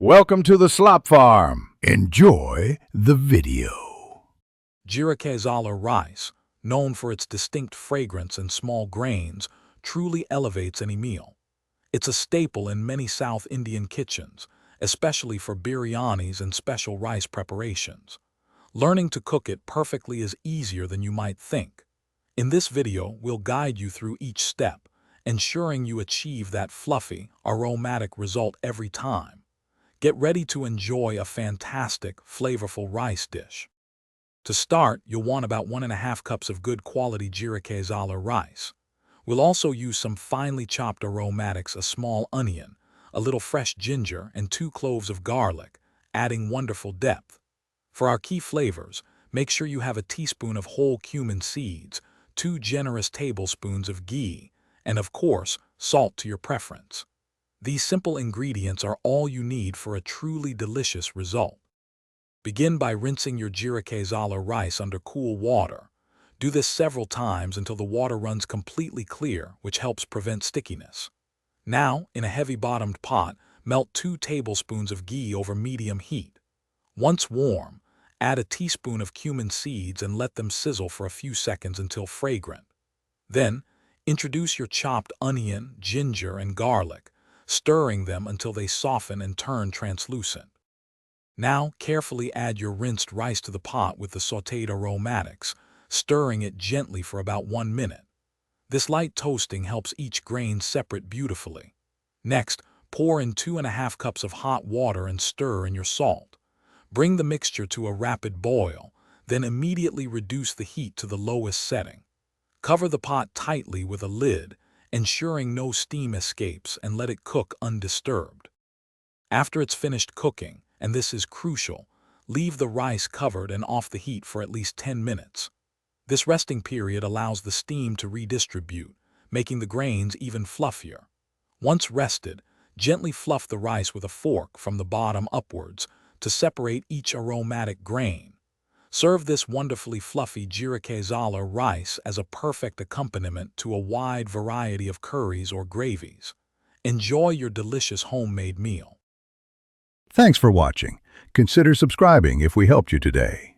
Welcome to the Slop Farm. Enjoy the video. Jeerakasala rice, known for its distinct fragrance and small grains, truly elevates any meal. It's a staple in many South Indian kitchens, especially for biryanis and special rice preparations. Learning to cook it perfectly is easier than you might think. In this video, we'll guide you through each step, ensuring you achieve that fluffy, aromatic result every time. Get ready to enjoy a fantastic, flavorful rice dish. To start, you'll want about 1.5 cups of good quality Jeerakasala rice. We'll also use some finely chopped aromatics, a small onion, a little fresh ginger, and 2 cloves of garlic, adding wonderful depth. For our key flavors, make sure you have a teaspoon of whole cumin seeds, 2 generous tablespoons of ghee, and of course, salt to your preference. These simple ingredients are all you need for a truly delicious result. Begin by rinsing your Jeerakasala rice under cool water. Do this several times until the water runs completely clear, which helps prevent stickiness. Now, in a heavy-bottomed pot, melt 2 tablespoons of ghee over medium heat. Once warm, add a teaspoon of cumin seeds and let them sizzle for a few seconds until fragrant. Then, introduce your chopped onion, ginger, and garlic, stirring them until they soften and turn translucent. Now, carefully add your rinsed rice to the pot with the sautéed aromatics, stirring it gently for about 1 minute. This light toasting helps each grain separate beautifully. Next, pour in 2.5 cups of hot water and stir in your salt. Bring the mixture to a rapid boil, then immediately reduce the heat to the lowest setting. Cover the pot tightly with a lid, ensuring no steam escapes, and let it cook undisturbed. After it's finished cooking, and this is crucial, leave the rice covered and off the heat for at least 10 minutes. This resting period allows the steam to redistribute, making the grains even fluffier. Once rested, gently fluff the rice with a fork from the bottom upwards to separate each aromatic grain. Serve this wonderfully fluffy Jeerakasala rice as a perfect accompaniment to a wide variety of curries or gravies. Enjoy your delicious homemade meal. Thanks for watching. Consider subscribing if we helped you today.